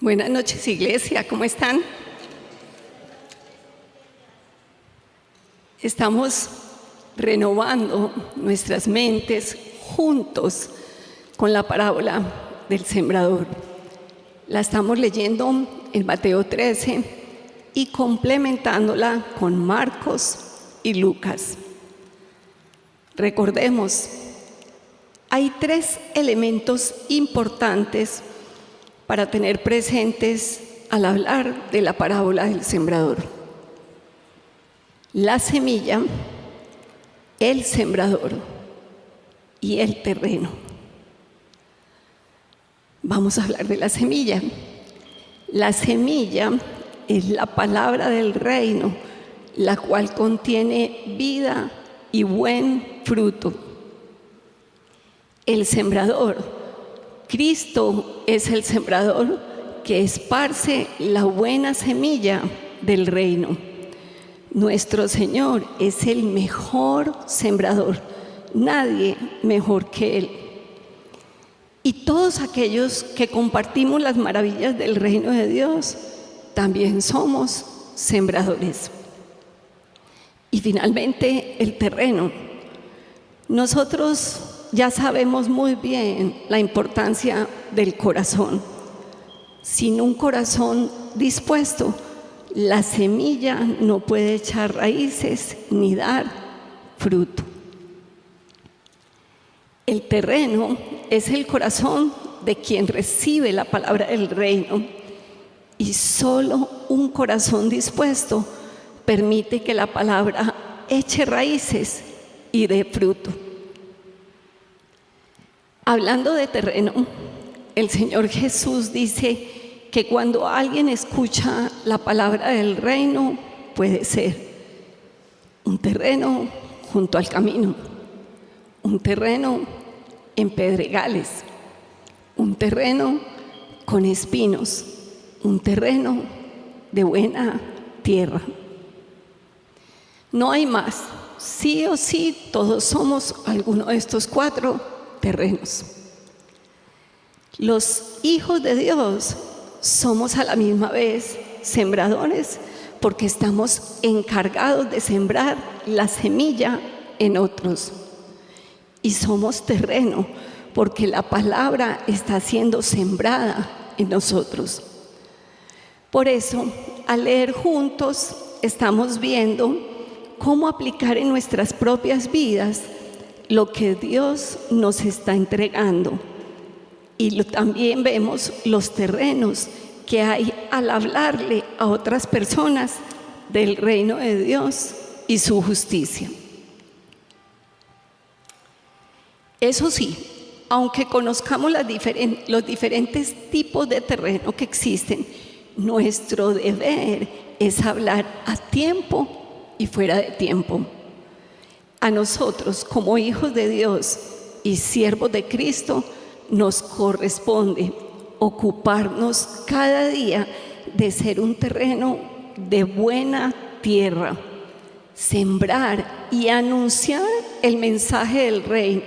Buenas noches, iglesia, ¿cómo están? Estamos renovando nuestras mentes juntos con la parábola del sembrador. La estamos leyendo en Mateo 13 y complementándola con Marcos y Lucas. Recordemos, hay 3 elementos importantes para tener presentes al hablar de la parábola del sembrador: la semilla, el sembrador y el terreno. Vamos a hablar de la semilla. La semilla es la palabra del reino, la cual contiene vida y buen fruto. El sembrador, Cristo es el sembrador que esparce la buena semilla del reino. Nuestro Señor es el mejor sembrador, nadie mejor que Él. Y todos aquellos que compartimos las maravillas del reino de Dios, también somos sembradores. Y finalmente, el terreno. Nosotros ya sabemos muy bien la importancia del corazón. Sin un corazón dispuesto, la semilla no puede echar raíces ni dar fruto. El terreno es el corazón de quien recibe la palabra del reino, y solo un corazón dispuesto permite que la palabra eche raíces y dé fruto. Hablando de terreno, el Señor Jesús dice que cuando alguien escucha la palabra del reino, puede ser un terreno junto al camino, un terreno en pedregales, un terreno con espinos, un terreno de buena tierra. No hay más. Sí o sí, todos somos alguno de estos 4 terrenos. Los hijos de Dios somos a la misma vez sembradores, porque estamos encargados de sembrar la semilla en otros. Y somos terreno, porque la palabra está siendo sembrada en nosotros. Por eso, al leer juntos, estamos viendo cómo aplicar en nuestras propias vidas lo que Dios nos está entregando. Y también vemos los terrenos que hay al hablarle a otras personas del reino de Dios y su justicia. Eso sí, aunque conozcamos los diferentes tipos de terreno que existen, nuestro deber es hablar a tiempo y fuera de tiempo. A nosotros, como hijos de Dios y siervos de Cristo, nos corresponde ocuparnos cada día de ser un terreno de buena tierra, sembrar y anunciar el mensaje del reino,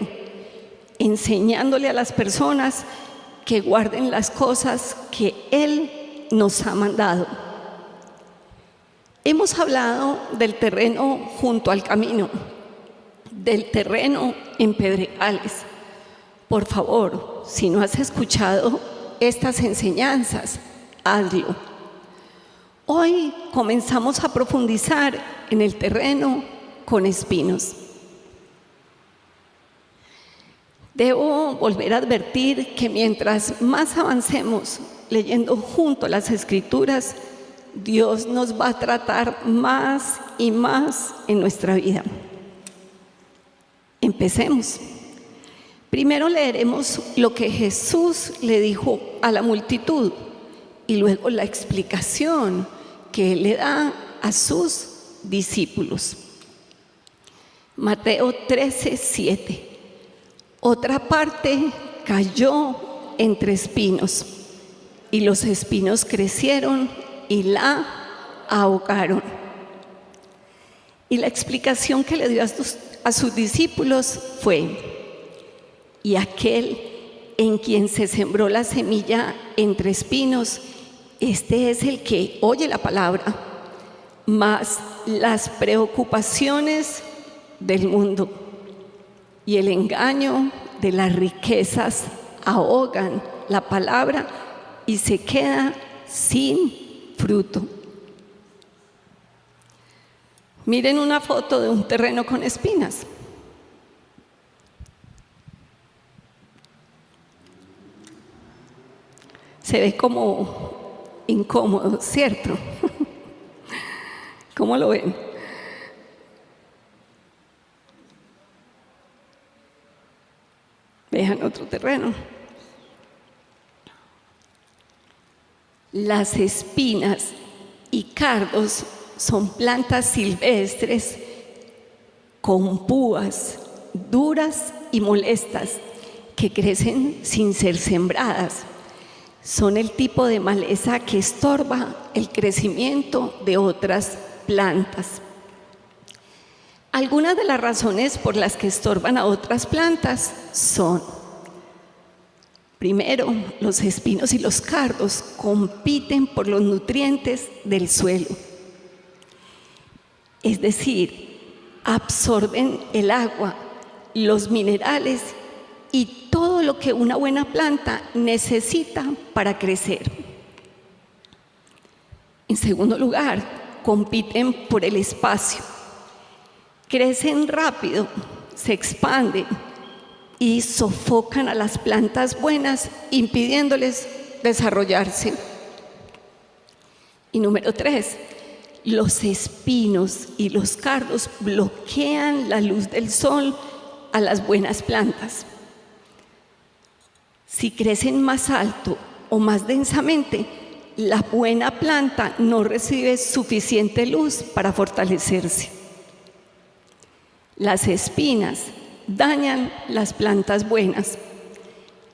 enseñándole a las personas que guarden las cosas que Él nos ha mandado. Hemos hablado del terreno junto al camino, del terreno en pedregales. Por favor, si no has escuchado estas enseñanzas, hazlo. Hoy comenzamos a profundizar en el terreno con espinos. Debo volver a advertir que mientras más avancemos leyendo junto las Escrituras, Dios nos va a tratar más y más en nuestra vida. Empecemos. Primero leeremos lo que Jesús le dijo a la multitud y luego la explicación que Él le da a sus discípulos. Mateo 13:7. Otra parte cayó entre espinos, y los espinos crecieron y la ahogaron. Y la explicación que le dio a sus discípulos fue: y aquel en quien se sembró la semilla entre espinos Este es el que oye la palabra, mas las preocupaciones del mundo y el engaño de las riquezas ahogan la palabra y se queda sin fruto. Miren una foto de un terreno con espinas. Se ve como incómodo, ¿cierto? ¿Cómo lo ven? Vean otro terreno. Las espinas y cardos son plantas silvestres con púas duras y molestas que crecen sin ser sembradas. Son el tipo de maleza que estorba el crecimiento de otras plantas. Algunas de las razones por las que estorban a otras plantas son: primero, los espinos y los cardos compiten por los nutrientes del suelo. Es decir, absorben el agua, los minerales y todo lo que una buena planta necesita para crecer. En segundo lugar, compiten por el espacio. Crecen rápido, se expanden y sofocan a las plantas buenas, impidiéndoles desarrollarse. Y número 3, los espinos y los cardos bloquean la luz del sol a las buenas plantas. Si crecen más alto o más densamente, la buena planta no recibe suficiente luz para fortalecerse. Las espinas dañan las plantas buenas.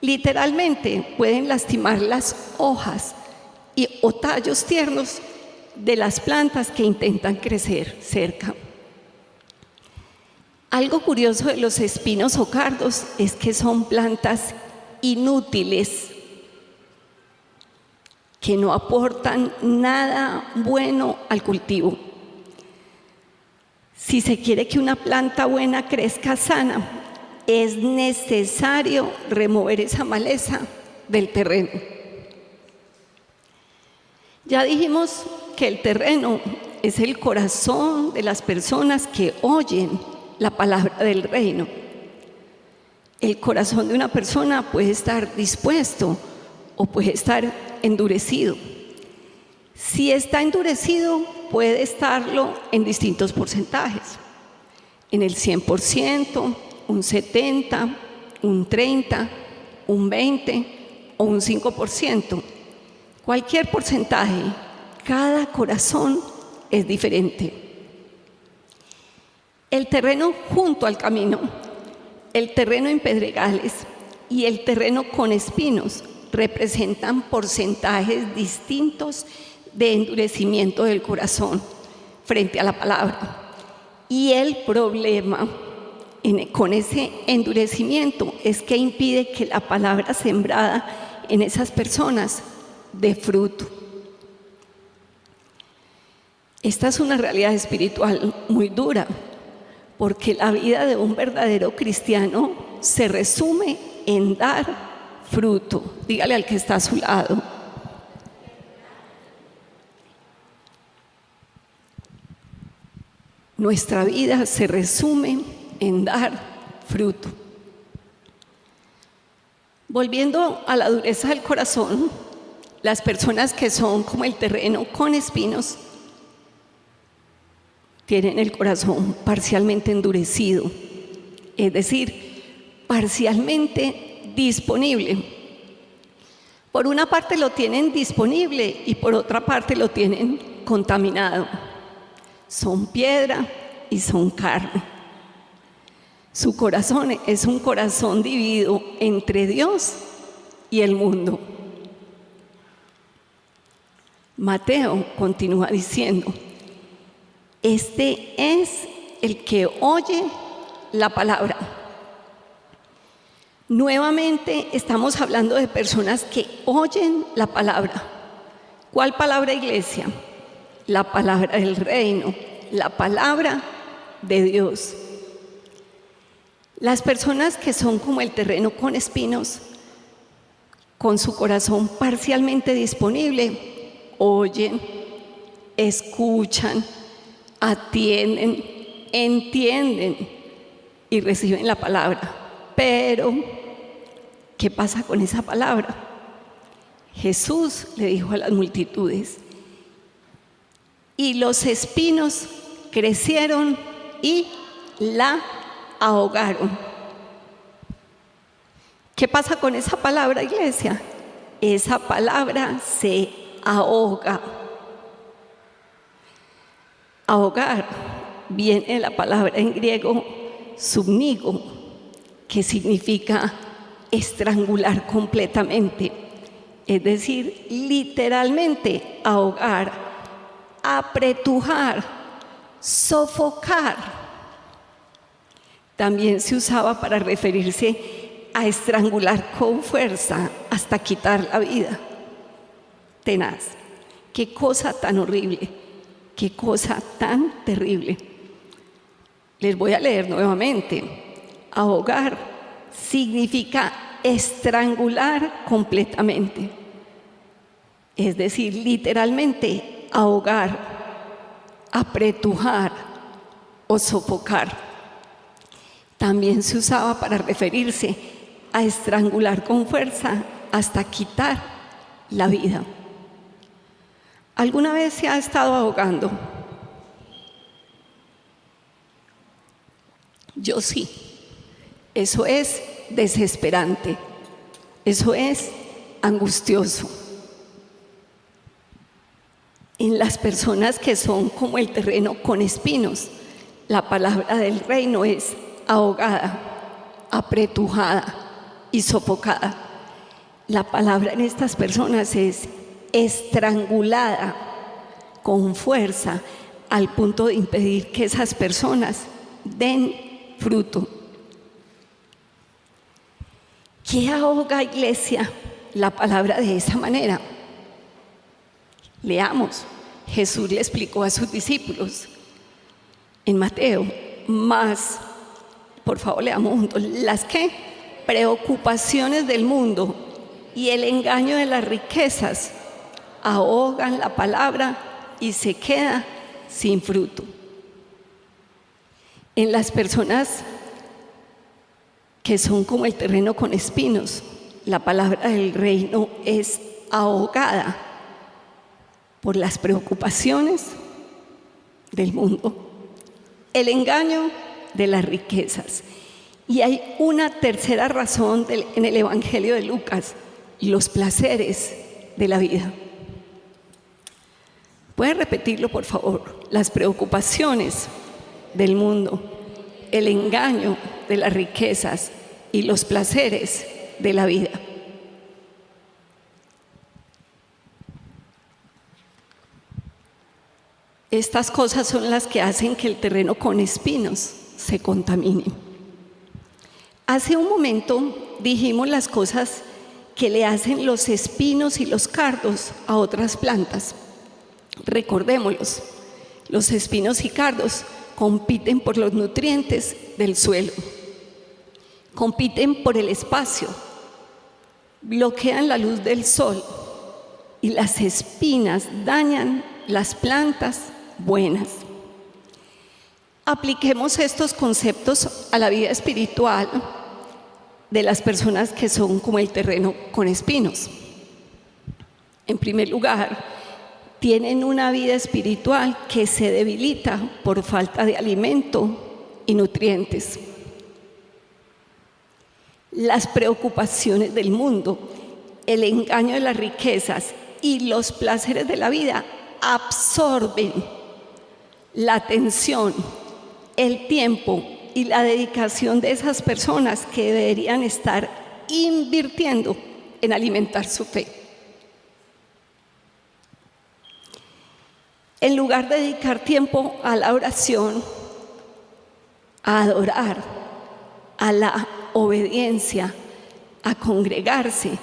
Literalmente pueden lastimar las hojas o tallos tiernos de las plantas que intentan crecer cerca. Algo curioso de los espinos o cardos es que son plantas inútiles, que no aportan nada bueno al cultivo. Si se quiere que una planta buena crezca sana, es necesario remover esa maleza del terreno. Ya dijimos que el terreno es el corazón de las personas que oyen la palabra del reino. El corazón de una persona puede estar dispuesto o puede estar endurecido. Si está endurecido, puede estarlo en distintos porcentajes. En el 100%, un 70%, un 30%, un 20% o un 5%. Cualquier porcentaje, cada corazón es diferente. El terreno junto al camino, el terreno en pedregales y el terreno con espinos representan porcentajes distintos de endurecimiento del corazón frente a la palabra. Y el problema con ese endurecimiento es que impide que la palabra sembrada en esas personas dé fruto. Esta es una realidad espiritual muy dura, porque la vida de un verdadero cristiano se resume en dar fruto. Dígale al que está a su lado: nuestra vida se resume en dar fruto. Volviendo a la dureza del corazón, las personas que son como el terreno con espinos tienen el corazón parcialmente endurecido, es decir, parcialmente disponible. Por una parte lo tienen disponible y por otra parte lo tienen contaminado. Son piedra y son carne. Su corazón es un corazón dividido entre Dios y el mundo. Mateo continúa diciendo: este es el que oye la palabra. Nuevamente estamos hablando de personas que oyen la palabra, ¿Cuál palabra, iglesia? La palabra del reino, la palabra de Dios. Las personas que son como el terreno con espinos, con su corazón parcialmente disponible, oyen, escuchan, atienden, entienden y reciben la palabra. Pero, ¿qué pasa con esa palabra? Jesús le dijo a las multitudes, y los espinos crecieron y la ahogaron. ¿Qué pasa con esa palabra, iglesia? Esa palabra se ahoga. Ahogar viene de la palabra en griego subnigo, que significa estrangular completamente. Es decir, literalmente ahogar, apretujar, sofocar. También se usaba para referirse a estrangular con fuerza hasta quitar la vida. Tenaz. Qué cosa tan horrible, qué cosa tan terrible. Les voy a leer nuevamente. Ahogar significa estrangular completamente. Es decir, literalmente ahogar, apretujar o sofocar. También se usaba para referirse a estrangular con fuerza hasta quitar la vida. ¿Alguna vez se ha estado ahogando? Yo sí. Eso es desesperante. Eso es angustioso. En las personas que son como el terreno con espinos, la palabra del reino es ahogada, apretujada y sofocada. La palabra en estas personas es estrangulada con fuerza al punto de impedir que esas personas den fruto. ¿Qué ahoga, iglesia, la palabra de esa manera? Leamos. Jesús le explicó a sus discípulos en Mateo, más, por favor leamos juntos, las que preocupaciones del mundo y el engaño de las riquezas ahogan la palabra y se queda sin fruto. En las personas que son como el terreno con espinos, la palabra del reino es ahogada por las preocupaciones del mundo, el engaño de las riquezas. Y hay una tercera razón en el Evangelio de Lucas: los placeres de la vida. ¿Pueden repetirlo, por favor? Las preocupaciones del mundo, el engaño de las riquezas y los placeres de la vida. Estas cosas son las que hacen que el terreno con espinos se contamine. Hace un momento dijimos las cosas que le hacen los espinos y los cardos a otras plantas. Recordémoslos. Los espinos y cardos compiten por los nutrientes del suelo, compiten por el espacio, bloquean la luz del sol y las espinas dañan las plantas buenas. Apliquemos estos conceptos a la vida espiritual de las personas que son como el terreno con espinos. En primer lugar, tienen una vida espiritual que se debilita por falta de alimento y nutrientes. Las preocupaciones del mundo, el engaño de las riquezas y los placeres de la vida absorben la atención, el tiempo y la dedicación de esas personas que deberían estar invirtiendo en alimentar su fe. En lugar de dedicar tiempo a la oración, a adorar, a la obediencia, a congregarse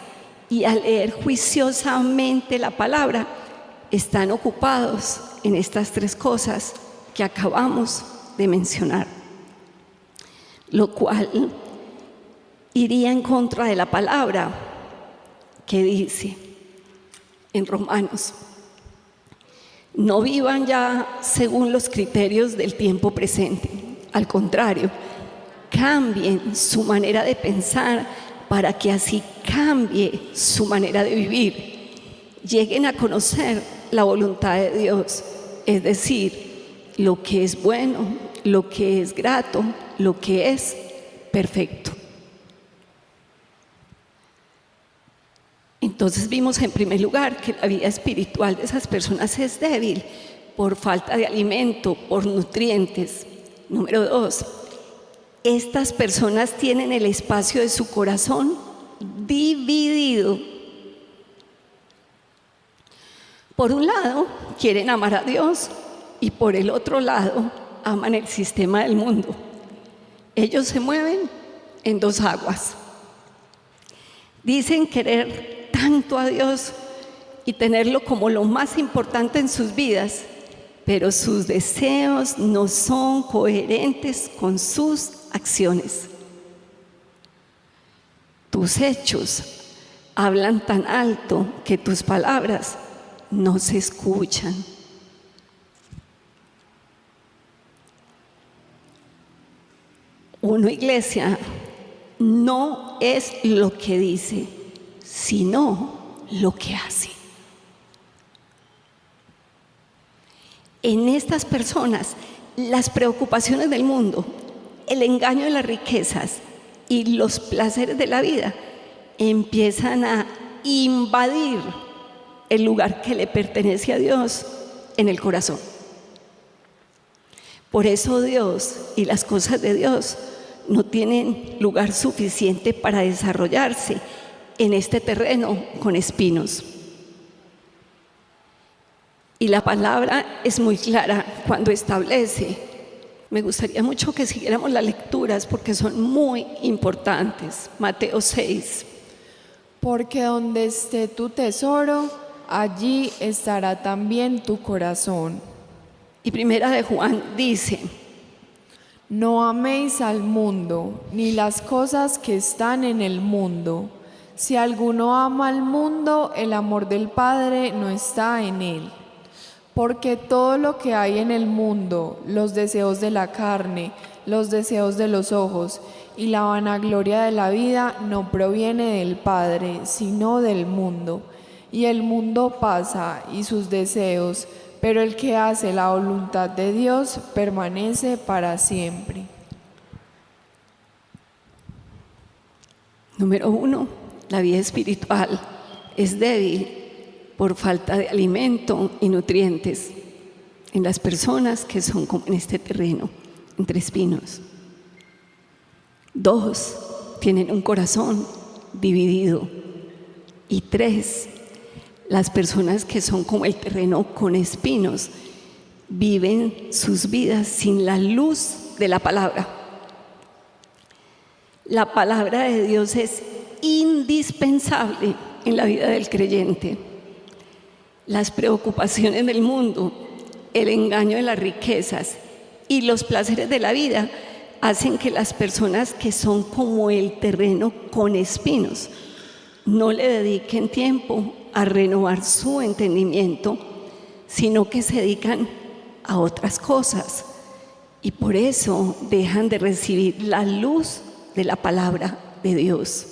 y a leer juiciosamente la palabra, están ocupados en estas tres cosas que acabamos de mencionar, lo cual iría en contra de la palabra que dice en Romanos: no vivan ya según los criterios del tiempo presente. Al contrario, cambien su manera de pensar para que así cambie su manera de vivir. Lleguen a conocer la voluntad de Dios, es decir, lo que es bueno, lo que es grato, lo que es perfecto. Entonces vimos en primer lugar que la vida espiritual de esas personas es débil por falta de alimento, por nutrientes. Número 2, estas personas tienen el espacio de su corazón dividido. Por un lado, quieren amar a Dios y por el otro lado, aman el sistema del mundo. Ellos se mueven en dos aguas. Dicen querer tanto a Dios y tenerlo como lo más importante en sus vidas, pero sus deseos no son coherentes con sus acciones. Tus hechos hablan tan alto que tus palabras no se escuchan. Una iglesia no es lo que dice, sino lo que hace. En estas personas, las preocupaciones del mundo, el engaño de las riquezas y los placeres de la vida empiezan a invadir el lugar que le pertenece a Dios en el corazón. Por eso Dios y las cosas de Dios no tienen lugar suficiente para desarrollarse en este terreno con espinos. Y la palabra es muy clara cuando establece. Me gustaría mucho que siguiéramos las lecturas porque son muy importantes. Mateo 6. Porque donde esté tu tesoro, allí estará también tu corazón. Y primera de Juan dice: no améis al mundo, ni las cosas que están en el mundo. Si alguno ama al mundo, el amor del Padre no está en él. Porque todo lo que hay en el mundo, los deseos de la carne, los deseos de los ojos y la vanagloria de la vida, no proviene del Padre, sino del mundo. Y el mundo pasa y sus deseos, pero el que hace la voluntad de Dios permanece para siempre. Número 1. La vida espiritual es débil por falta de alimento y nutrientes en las personas que son como en este terreno, entre espinos. 2. Tienen un corazón dividido. Y 3. Las personas que son como el terreno con espinos viven sus vidas sin la luz de la palabra. La palabra de Dios es indispensable en la vida del creyente. Las preocupaciones del mundo, el engaño de las riquezas y los placeres de la vida hacen que las personas que son como el terreno con espinos no le dediquen tiempo a renovar su entendimiento, sino que se dedican a otras cosas y por eso dejan de recibir la luz de la palabra de Dios.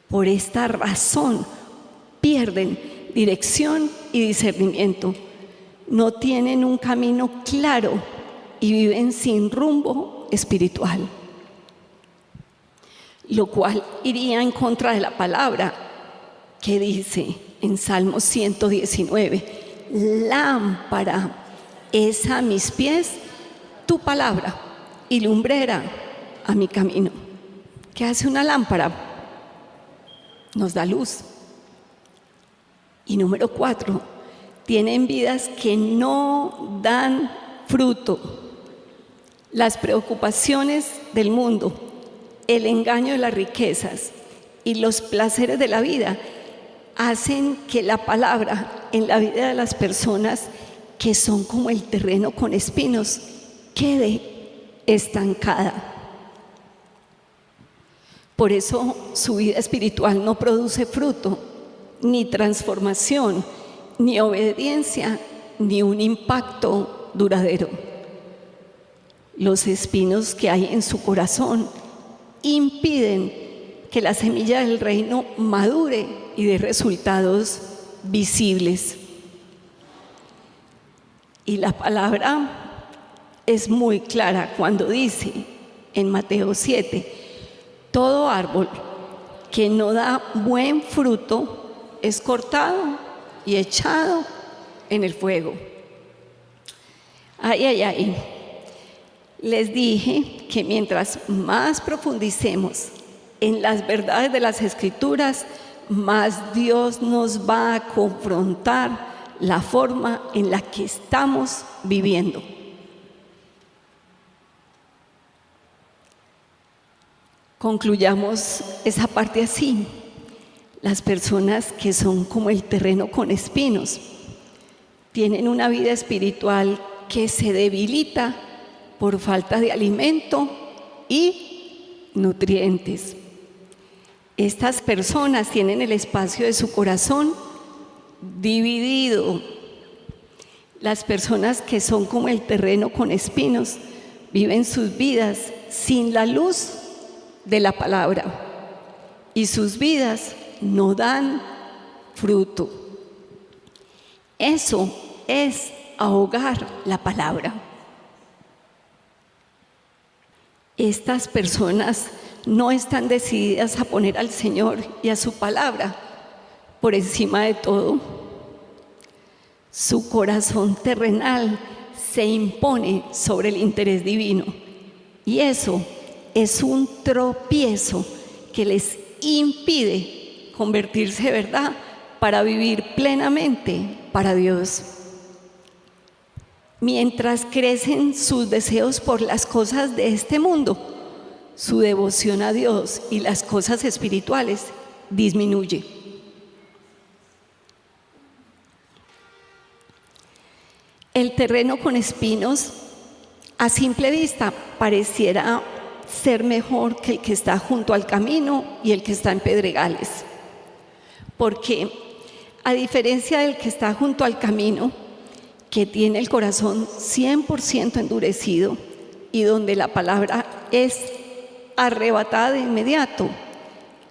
Por esta razón pierden dirección y discernimiento, no tienen un camino claro y viven sin rumbo espiritual, lo cual iría en contra de la palabra que dice en Salmo 119: lámpara es a mis pies tu palabra y lumbrera a mi camino. ¿Qué hace una lámpara? Nos da luz. Y número 4, tienen vidas que no dan fruto. Las preocupaciones del mundo, el engaño de las riquezas y los placeres de la vida hacen que la palabra en la vida de las personas que son como el terreno con espinos quede estancada. Por eso su vida espiritual no produce fruto, ni transformación, ni obediencia, ni un impacto duradero. Los espinos que hay en su corazón impiden que la semilla del reino madure y dé resultados visibles. Y la palabra es muy clara cuando dice en Mateo 7, todo árbol que no da buen fruto es cortado y echado en el fuego. Ay. Les dije que mientras más profundicemos en las verdades de las Escrituras, más Dios nos va a confrontar la forma en la que estamos viviendo. Concluyamos esa parte así. Las personas que son como el terreno con espinos tienen una vida espiritual que se debilita por falta de alimento y nutrientes. Estas personas tienen el espacio de su corazón dividido. Las personas que son como el terreno con espinos viven sus vidas sin la luz de la palabra y sus vidas no dan fruto. Eso es ahogar la palabra. Estas personas no están decididas a poner al Señor y a su palabra por encima de todo. Su corazón terrenal se impone sobre el interés divino y eso es un tropiezo que les impide convertirse de verdad para vivir plenamente para Dios. Mientras crecen sus deseos por las cosas de este mundo, su devoción a Dios y las cosas espirituales disminuye. El terreno con espinos, a simple vista, pareciera ser mejor que el que está junto al camino y el que está en pedregales. Porque, a diferencia del que está junto al camino, que tiene el corazón 100% endurecido y donde la palabra es arrebatada de inmediato,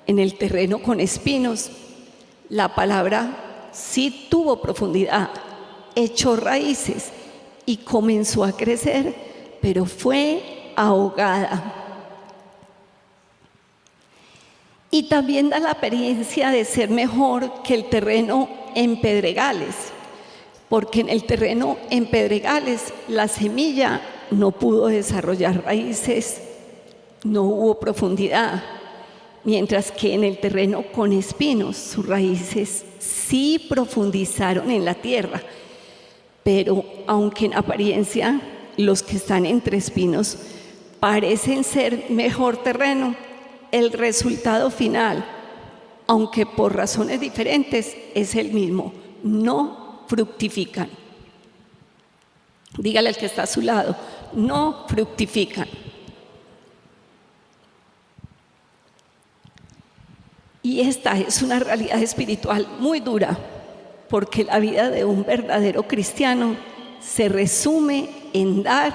en el terreno con espinos, la palabra sí tuvo profundidad, echó raíces y comenzó a crecer, pero fue ahogada. Y también da la apariencia de ser mejor que el terreno en pedregales, porque en el terreno en pedregales la semilla no pudo desarrollar raíces, no hubo profundidad, mientras que en el terreno con espinos sus raíces sí profundizaron en la tierra. Pero aunque en apariencia los que están entre espinos parecen ser mejor terreno, el resultado final, aunque por razones diferentes, es el mismo: no fructifican. Dígale al que está a su lado: no fructifican. Y esta es una realidad espiritual muy dura, porque la vida de un verdadero cristiano se resume en dar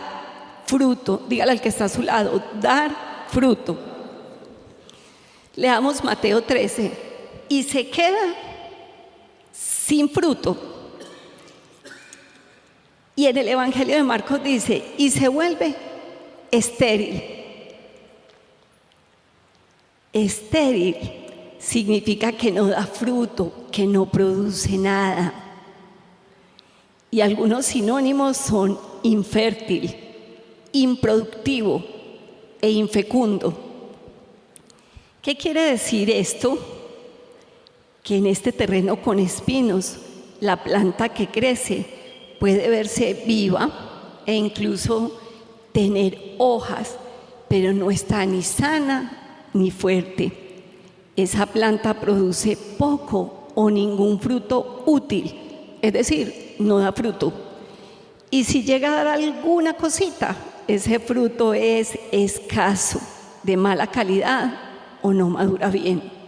fruto. Dígale al que está a su lado: dar fruto. Leamos Mateo 13. Y se queda sin fruto. Y en el Evangelio de Marcos dice: y se vuelve estéril. Estéril significa que no da fruto, que no produce nada. Y algunos sinónimos son infértil, improductivo e infecundo. ¿Qué quiere decir esto? Que en este terreno con espinos, la planta que crece puede verse viva e incluso tener hojas, pero no está ni sana ni fuerte. Esa planta produce poco o ningún fruto útil, es decir, no da fruto. Y si llega a dar alguna cosita, ese fruto es escaso, de mala calidad o no madura bien.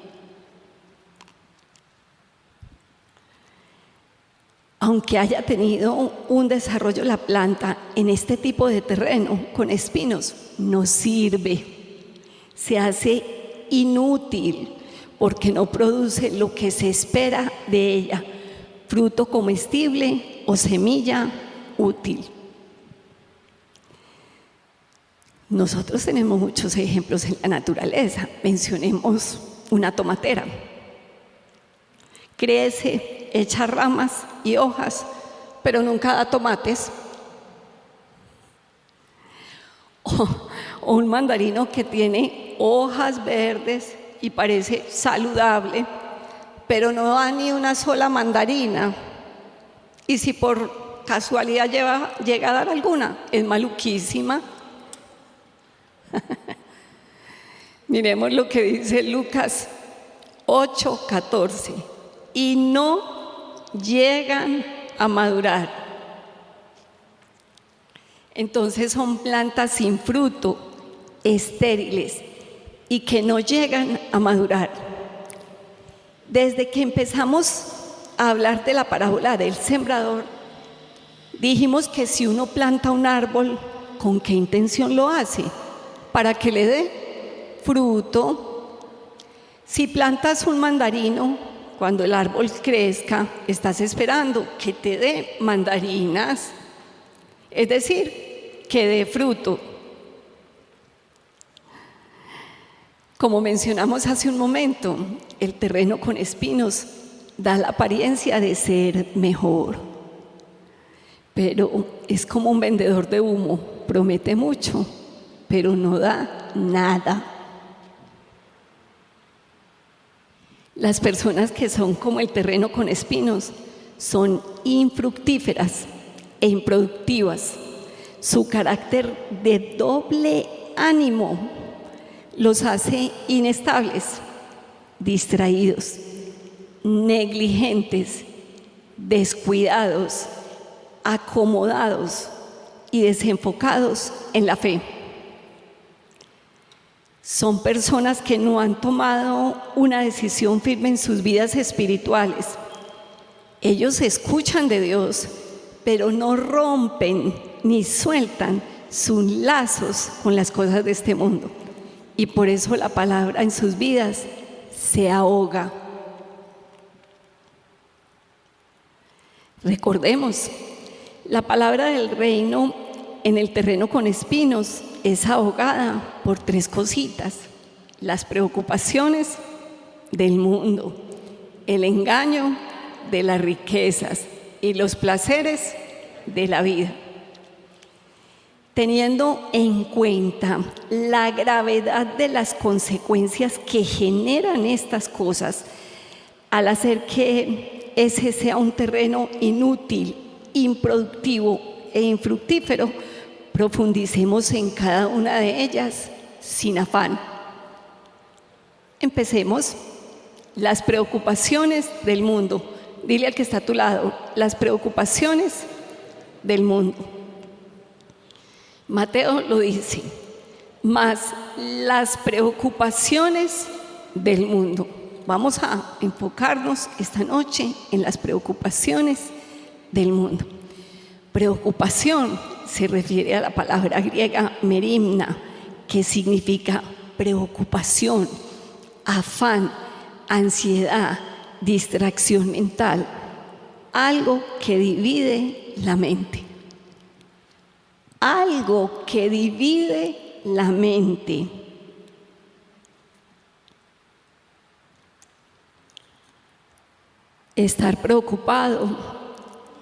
Aunque haya tenido un desarrollo la planta en este tipo de terreno con espinos, no sirve, se hace inútil porque no produce lo que se espera de ella, fruto comestible o semilla útil. Nosotros tenemos muchos ejemplos en la naturaleza. Mencionemos una tomatera. Crece, echa ramas y hojas, pero nunca da tomates. O un mandarino que tiene hojas verdes y parece saludable, pero no da ni una sola mandarina. Y si por casualidad llega a dar alguna, es maluquísima. Miremos lo que dice Lucas 8:14. Y no llegan a madurar. Entonces son plantas sin fruto, estériles y que no llegan a madurar. Desde que empezamos a hablar de la parábola del sembrador, dijimos que si uno planta un árbol, ¿con qué intención lo hace? Para que le dé fruto. Si plantas un mandarino, cuando el árbol crezca, estás esperando que te dé mandarinas, es decir, que dé fruto. Como mencionamos hace un momento, el terreno con espinos da la apariencia de ser mejor, pero es como un vendedor de humo, promete mucho, pero no da nada. Las personas que son como el terreno con espinos son infructíferas e improductivas. Su carácter de doble ánimo los hace inestables, distraídos, negligentes, descuidados, acomodados y desenfocados en la fe. Son personas que no han tomado una decisión firme en sus vidas espirituales. Ellos escuchan de Dios, pero no rompen ni sueltan sus lazos con las cosas de este mundo. Y por eso la palabra en sus vidas se ahoga. Recordemos, la palabra del reino en el terreno con espinos es ahogada por tres cositas: las preocupaciones del mundo, el engaño de las riquezas y los placeres de la vida. Teniendo en cuenta la gravedad de las consecuencias que generan estas cosas, al hacer que ese sea un terreno inútil, improductivo e infructífero, profundicemos en cada una de ellas sin afán. Empecemos. Las preocupaciones del mundo. Dile al que está a tu lado, las preocupaciones del mundo. Mateo lo dice, más las preocupaciones del mundo. Vamos a enfocarnos esta noche en las preocupaciones del mundo. Preocupación se refiere a la palabra griega merimna, que significa preocupación, afán, ansiedad, distracción mental, algo que divide la mente. Algo que divide la mente. Estar preocupado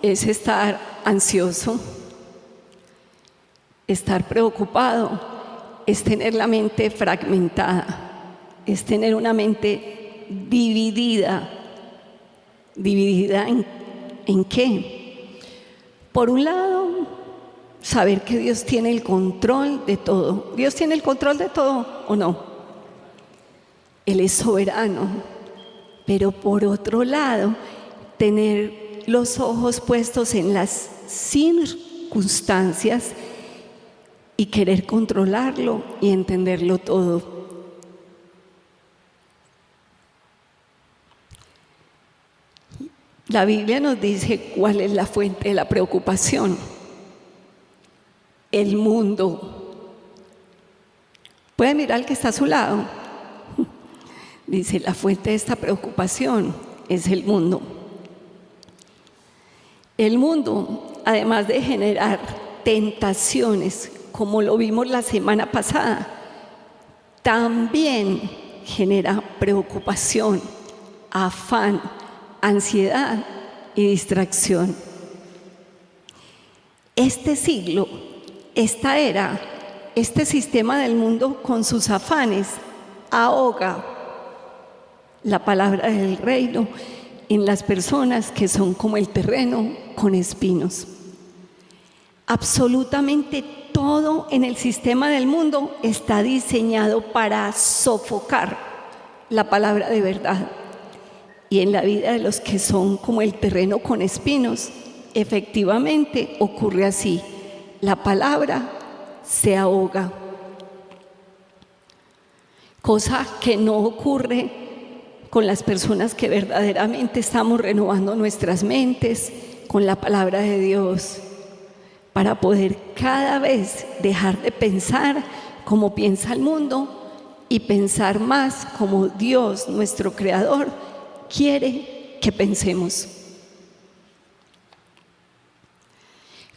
es estar ansioso. Estar preocupado es tener la mente fragmentada, es tener una mente dividida. ¿Dividida en qué? Por un lado, saber que Dios tiene el control de todo. ¿Dios tiene el control de todo o no? Él es soberano, pero por otro lado, tener los ojos puestos en las circunstancias y querer controlarlo y entenderlo todo. La Biblia nos dice cuál es la fuente de la preocupación. El mundo. ¿Puede mirar al que está a su lado? Dice, la fuente de esta preocupación es el mundo. El mundo, además de generar tentaciones, como lo vimos la semana pasada, también genera preocupación, afán, ansiedad y distracción. Este siglo, esta era, este sistema del mundo con sus afanes ahoga la palabra del reino en las personas que son como el terreno con espinos. Absolutamente todo en el sistema del mundo está diseñado para sofocar la palabra de verdad. Y en la vida de los que son como el terreno con espinos, efectivamente ocurre así. La palabra se ahoga. Cosa que no ocurre con las personas que verdaderamente estamos renovando nuestras mentes con la palabra de Dios, para poder cada vez dejar de pensar como piensa el mundo y pensar más como Dios, nuestro Creador, quiere que pensemos.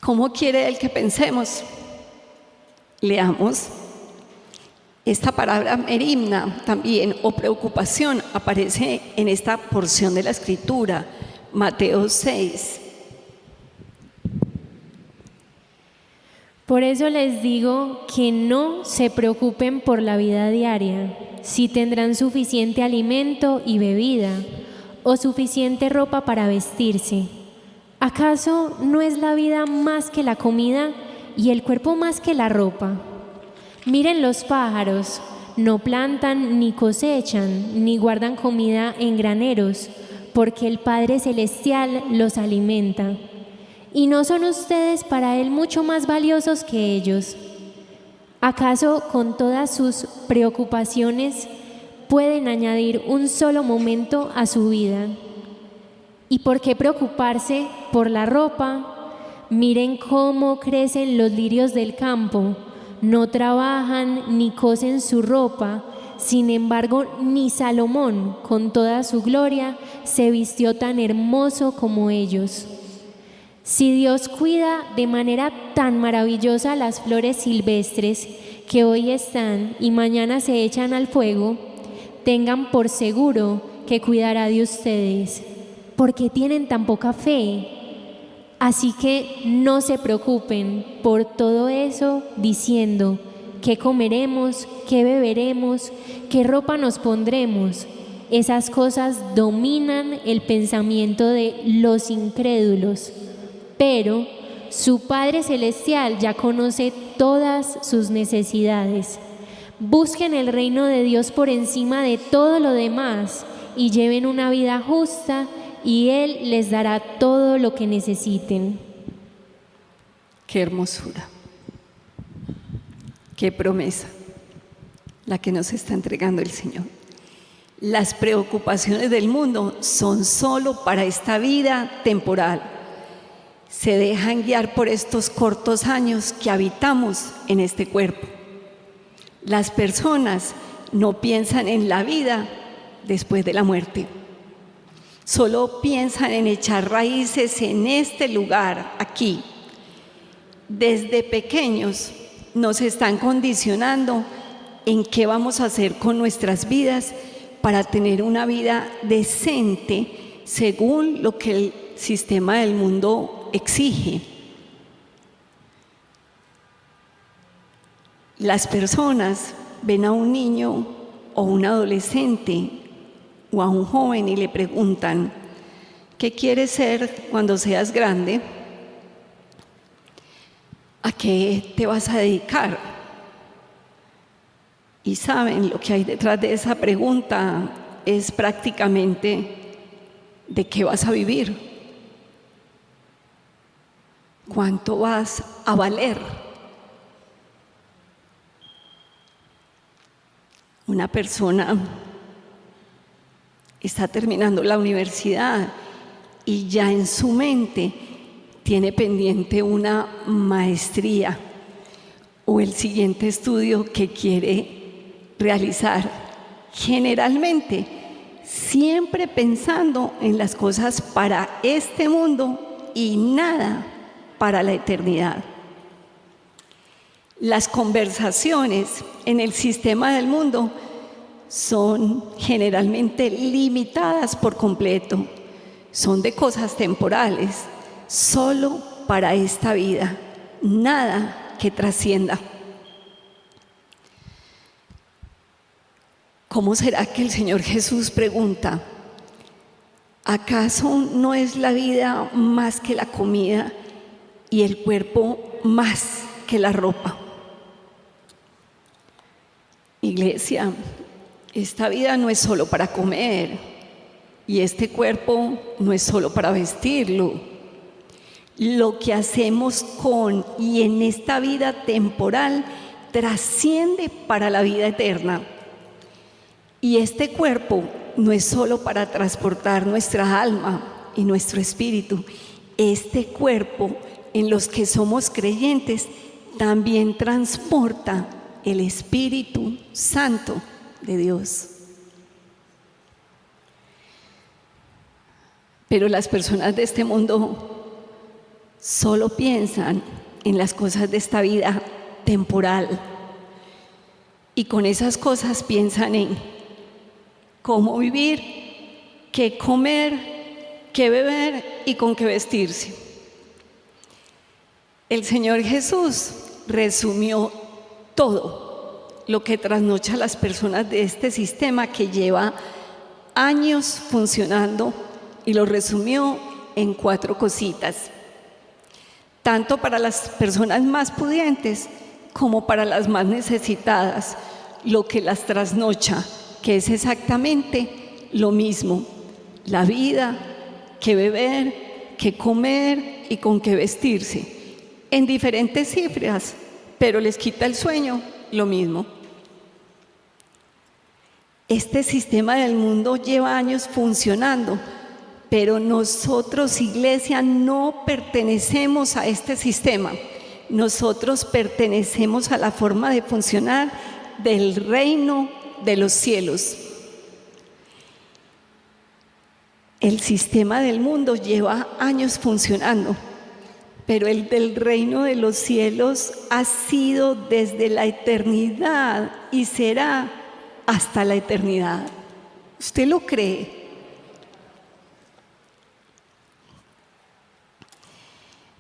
¿Cómo quiere Él que pensemos? Leamos. Esta palabra merimna también, o preocupación, aparece en esta porción de la Escritura, Mateo 6. Por eso les digo que no se preocupen por la vida diaria, si tendrán suficiente alimento y bebida, o suficiente ropa para vestirse. ¿Acaso no es la vida más que la comida y el cuerpo más que la ropa? Miren los pájaros, no plantan ni cosechan, ni guardan comida en graneros, porque el Padre Celestial los alimenta. ¿Y no son ustedes para Él mucho más valiosos que ellos? ¿Acaso con todas sus preocupaciones pueden añadir un solo momento a su vida? ¿Y por qué preocuparse por la ropa? Miren cómo crecen los lirios del campo. No trabajan ni cosen su ropa. Sin embargo, ni Salomón, con toda su gloria, se vistió tan hermoso como ellos. Si Dios cuida de manera tan maravillosa las flores silvestres que hoy están y mañana se echan al fuego, tengan por seguro que cuidará de ustedes, porque tienen tan poca fe. Así que no se preocupen por todo eso diciendo: ¿qué comeremos? ¿Qué beberemos? ¿Qué ropa nos pondremos? Esas cosas dominan el pensamiento de los incrédulos. Pero su Padre Celestial ya conoce todas sus necesidades. Busquen el reino de Dios por encima de todo lo demás y lleven una vida justa, y Él les dará todo lo que necesiten. Qué hermosura, qué promesa la que nos está entregando el Señor. Las preocupaciones del mundo son solo para esta vida temporal. Se dejan guiar por estos cortos años que habitamos en este cuerpo. Las personas no piensan en la vida después de la muerte. Solo piensan en echar raíces en este lugar, aquí. Desde pequeños nos están condicionando en qué vamos a hacer con nuestras vidas para tener una vida decente según lo que el sistema del mundo exige. Las personas ven a un niño o un adolescente o a un joven y le preguntan: ¿qué quieres ser cuando seas grande? ¿A qué te vas a dedicar? Y saben lo que hay detrás de esa pregunta: es prácticamente de qué vas a vivir, cuánto vas a valer. Una persona está terminando la universidad y ya en su mente tiene pendiente una maestría o el siguiente estudio que quiere realizar, generalmente siempre pensando en las cosas para este mundo y nada para la eternidad. Las conversaciones en el sistema del mundo son generalmente limitadas por completo, son de cosas temporales, solo para esta vida, nada que trascienda. ¿Cómo será que el Señor Jesús pregunta: ¿acaso no es la vida más que la comida y el cuerpo más que la ropa? Iglesia, esta vida no es solo para comer y este cuerpo no es solo para vestirlo. Lo que hacemos con y en esta vida temporal trasciende para la vida eterna. Y este cuerpo no es solo para transportar nuestra alma y nuestro espíritu. Este cuerpo, en los que somos creyentes, también transporta el Espíritu Santo de Dios. Pero las personas de este mundo solo piensan en las cosas de esta vida temporal y con esas cosas piensan en cómo vivir, qué comer, qué beber y con qué vestirse. El Señor Jesús resumió todo lo que trasnocha a las personas de este sistema que lleva años funcionando y lo resumió en 4 cositas, tanto para las personas más pudientes como para las más necesitadas, lo que las trasnocha, que es exactamente lo mismo: la vida, qué beber, qué comer y con qué vestirse, en diferentes cifras, pero les quita el sueño, lo mismo. Este sistema del mundo lleva años funcionando, pero nosotros, Iglesia, no pertenecemos a este sistema. Nosotros pertenecemos a la forma de funcionar del reino de los cielos. El sistema del mundo lleva años funcionando, pero el del reino de los cielos ha sido desde la eternidad y será hasta la eternidad. ¿Usted lo cree?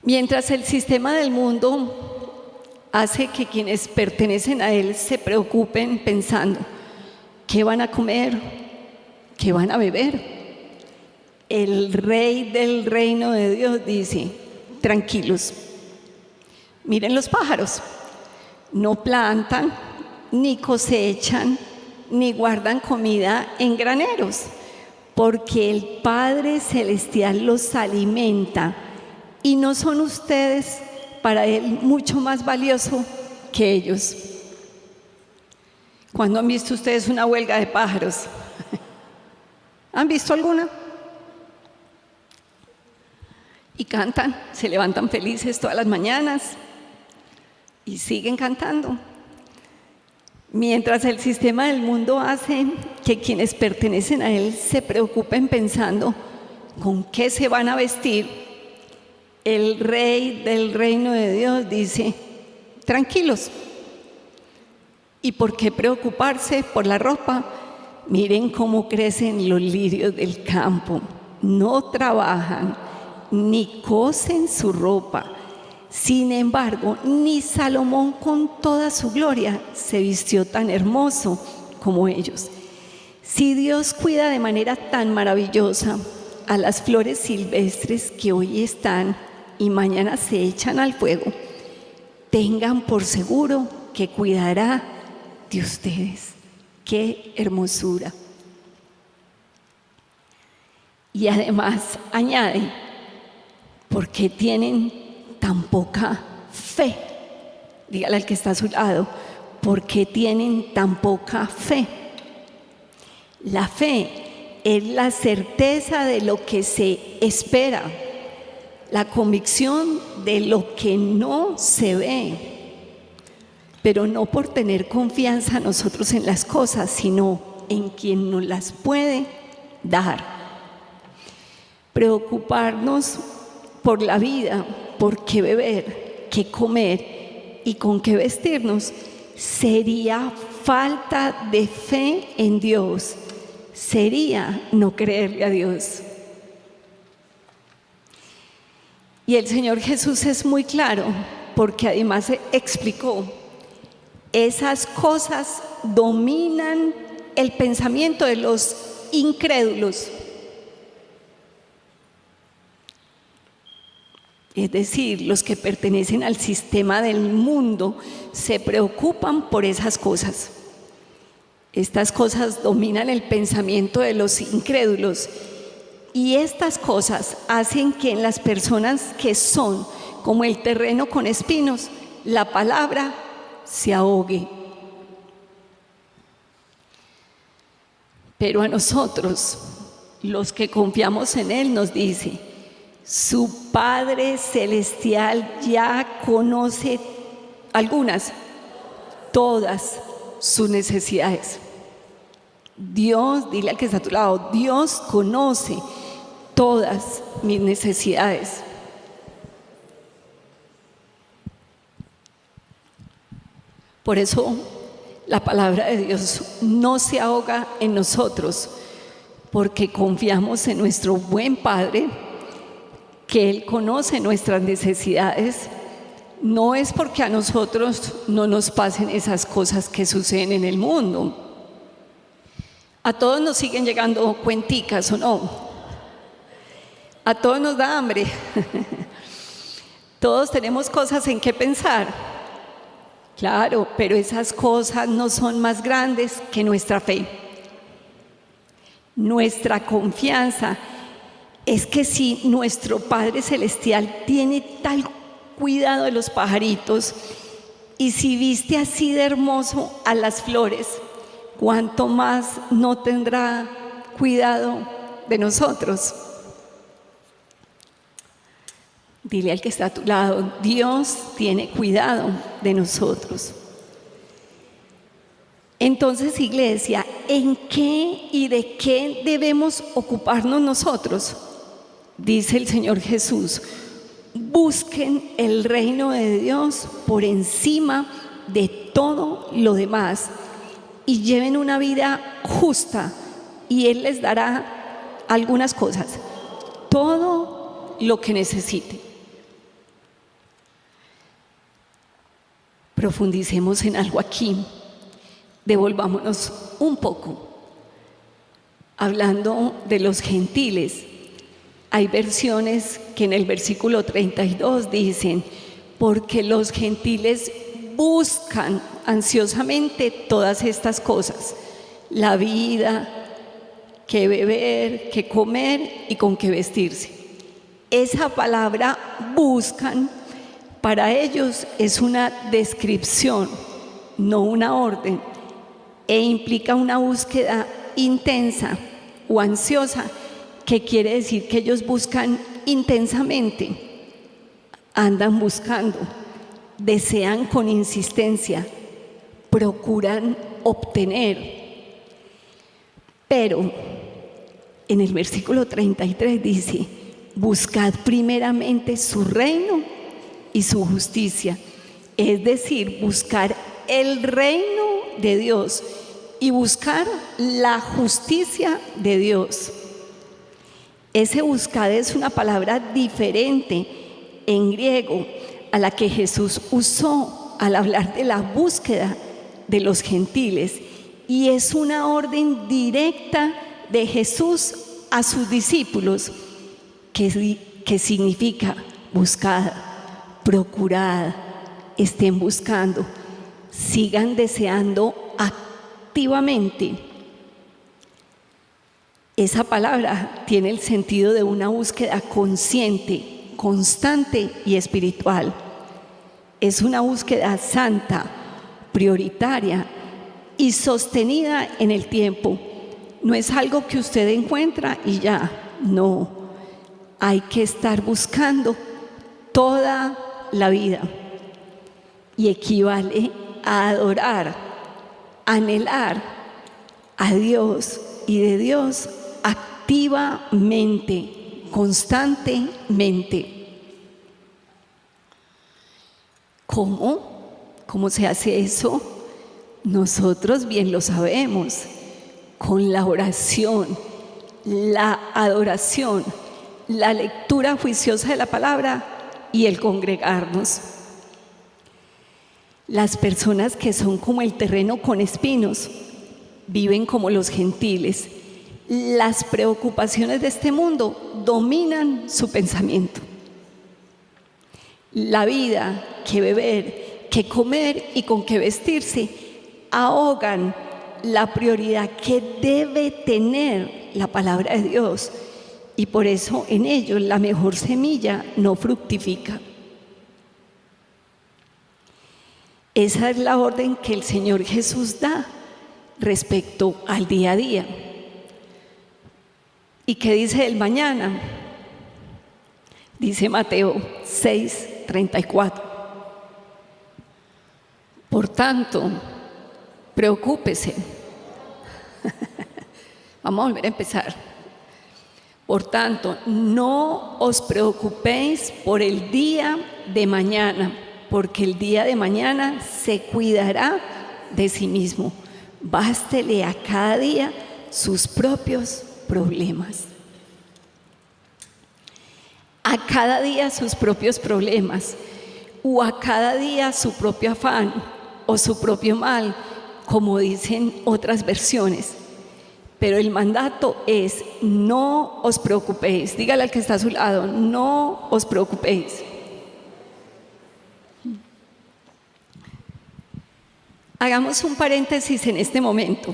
Mientras el sistema del mundo hace que quienes pertenecen a él se preocupen pensando: ¿qué van a comer? ¿Qué van a beber? El Rey del reino de Dios dice: tranquilos, miren los pájaros, no plantan, ni cosechan, ni guardan comida en graneros, porque el Padre Celestial los alimenta, y no son ustedes para Él mucho más valioso que ellos. ¿Cuándo han visto ustedes una huelga de pájaros? ¿Han visto alguna? Y cantan, se levantan felices todas las mañanas y siguen cantando. Mientras el sistema del mundo hace que quienes pertenecen a él se preocupen pensando con qué se van a vestir, el Rey del reino de Dios dice: tranquilos. ¿Y por qué preocuparse por la ropa? Miren cómo crecen los lirios del campo, no trabajan ni cosen su ropa. Sin embargo, ni Salomón con toda su gloria se vistió tan hermoso como ellos. Si Dios cuida de manera tan maravillosa a las flores silvestres que hoy están y mañana se echan al fuego, tengan por seguro que cuidará de ustedes. ¡Qué hermosura! Y además añade, ¿por qué tienen tan poca fe? Dígale al que está a su lado, ¿por qué tienen tan poca fe? La fe es la certeza de lo que se espera, la convicción de lo que no se ve, pero no por tener confianza nosotros en las cosas, sino en quien nos las puede dar. Preocuparnos por la vida, por qué beber, qué comer y con qué vestirnos, sería falta de fe en Dios, sería no creerle a Dios. Y el Señor Jesús es muy claro, porque además explicó, esas cosas dominan el pensamiento de los incrédulos. Es decir, los que pertenecen al sistema del mundo se preocupan por esas cosas. Estas cosas dominan el pensamiento de los incrédulos y estas cosas hacen que en las personas que son como el terreno con espinos, la palabra se ahogue. Pero a nosotros, los que confiamos en Él, nos dice, su Padre Celestial ya conoce algunas, todas sus necesidades. Dios, dile al que está a tu lado, Dios conoce todas mis necesidades. Por eso la palabra de Dios no se ahoga en nosotros, porque confiamos en nuestro buen Padre, que Él conoce nuestras necesidades. No es porque a nosotros no nos pasen esas cosas que suceden en el mundo. A todos nos siguen llegando cuenticas, ¿o no? A todos nos da hambre. Todos tenemos cosas en qué pensar. Claro, pero esas cosas no son más grandes que nuestra fe. Nuestra confianza es que si nuestro Padre Celestial tiene tal cuidado de los pajaritos y si viste así de hermoso a las flores, ¿cuánto más no tendrá cuidado de nosotros? Dile al que está a tu lado, Dios tiene cuidado de nosotros. Entonces, iglesia, ¿en qué y de qué debemos ocuparnos nosotros? Dice el Señor Jesús, busquen el reino de Dios por encima de todo lo demás y lleven una vida justa y Él les dará algunas cosas, todo lo que necesiten. Profundicemos en algo aquí, devolvámonos un poco. Hablando de los gentiles, hay versiones que en el versículo 32 dicen, porque los gentiles buscan ansiosamente todas estas cosas, la vida, qué beber, qué comer y con qué vestirse. Esa palabra buscan para ellos es una descripción, no una orden, e implica una búsqueda intensa o ansiosa, que quiere decir que ellos buscan intensamente, andan buscando, desean con insistencia, procuran obtener. Pero en el versículo 33 dice, buscad primeramente su reino y su justicia, es decir, buscar el reino de Dios y buscar la justicia de Dios. Ese buscar es una palabra diferente en griego a la que Jesús usó al hablar de la búsqueda de los gentiles, y es una orden directa de Jesús a sus discípulos que significa buscad, procurad, estén buscando, sigan deseando activamente. Esa palabra tiene el sentido de una búsqueda consciente, constante y espiritual. Es una búsqueda santa, prioritaria y sostenida en el tiempo. No es algo que usted encuentra y ya, no. Hay que estar buscando toda la vida y equivale a adorar, anhelar a Dios y de Dios activamente, constantemente. ¿Cómo se hace eso? Nosotros bien lo sabemos, con la oración, la adoración, la lectura juiciosa de la palabra y el congregarnos. Las personas que son como el terreno con espinos viven como los gentiles. Las preocupaciones de este mundo dominan su pensamiento. La vida, qué beber, qué comer y con qué vestirse ahogan la prioridad que debe tener la palabra de Dios, y por eso en ellos la mejor semilla no fructifica. Esa es la orden que el Señor Jesús da respecto al día a día. ¿Y qué dice el mañana? Dice Mateo 6:34. Por tanto, preocúpese. Vamos a volver a empezar. Por tanto, no os preocupéis por el día de mañana, porque el día de mañana se cuidará de sí mismo. Bástele a cada día sus propios problemas. A cada día sus propios problemas, o a cada día su propio afán o su propio mal, como dicen otras versiones. Pero el mandato es: no os preocupéis. Dígale al que está a su lado: no os preocupéis. Hagamos un paréntesis en este momento.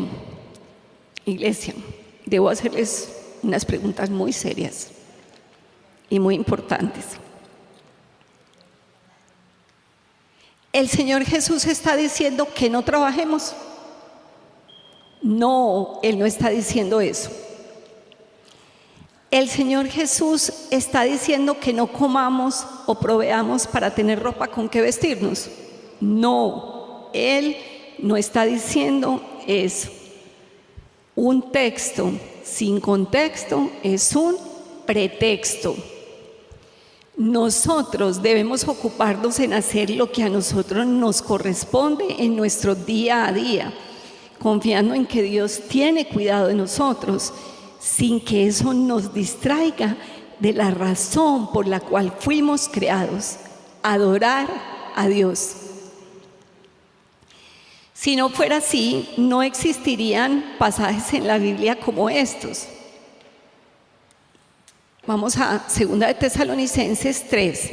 Iglesia, debo hacerles unas preguntas muy serias y muy importantes. ¿El Señor Jesús está diciendo que no trabajemos? No, Él no está diciendo eso. ¿El Señor Jesús está diciendo que no comamos o proveamos para tener ropa con que vestirnos? No, Él no está diciendo eso. Un texto sin contexto es un pretexto. Nosotros debemos ocuparnos en hacer lo que a nosotros nos corresponde en nuestro día a día, confiando en que Dios tiene cuidado de nosotros, sin que eso nos distraiga de la razón por la cual fuimos creados: adorar a Dios. Si no fuera así, no existirían pasajes en la Biblia como estos. Vamos a 2 de Tesalonicenses 3.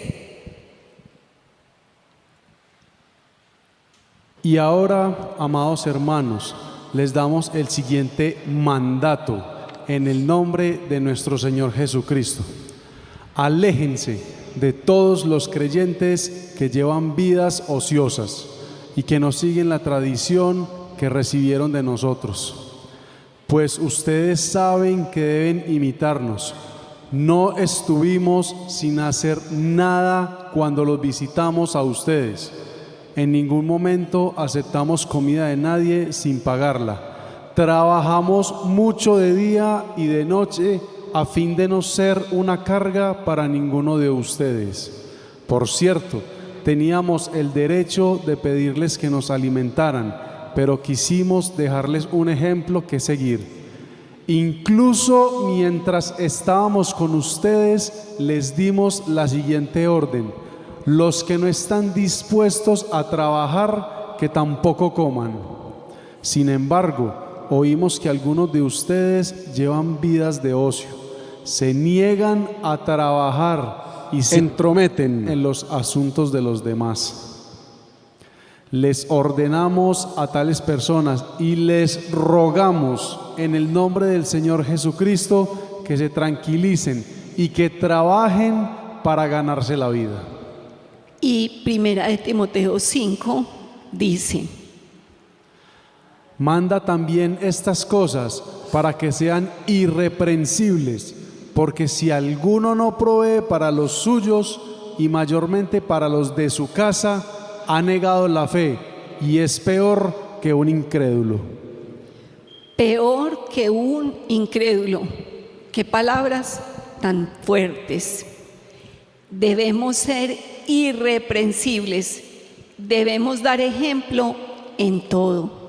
Y ahora, amados hermanos, les damos el siguiente mandato en el nombre de nuestro Señor Jesucristo. Aléjense de todos los creyentes que llevan vidas ociosas y que no siguen la tradición que recibieron de nosotros, pues ustedes saben que deben imitarnos. No estuvimos sin hacer nada cuando los visitamos a ustedes. En ningún momento aceptamos comida de nadie sin pagarla. Trabajamos mucho de día y de noche a fin de no ser una carga para ninguno de ustedes. Por cierto, teníamos el derecho de pedirles que nos alimentaran, pero quisimos dejarles un ejemplo que seguir. Incluso mientras estábamos con ustedes, les dimos la siguiente orden: los que no están dispuestos a trabajar, que tampoco coman. Sin embargo, oímos que algunos de ustedes llevan vidas de ocio, se niegan a trabajar y se entrometen en los asuntos de los demás. Les ordenamos a tales personas y les rogamos en el nombre del Señor Jesucristo que se tranquilicen y que trabajen para ganarse la vida. Y primera de Timoteo 5 dice: Manda también estas cosas para que sean irreprensibles, porque si alguno no provee para los suyos y mayormente para los de su casa, ha negado la fe y es peor que un incrédulo. Peor que un incrédulo. Qué palabras tan fuertes. Debemos ser irreprensibles, debemos dar ejemplo en todo.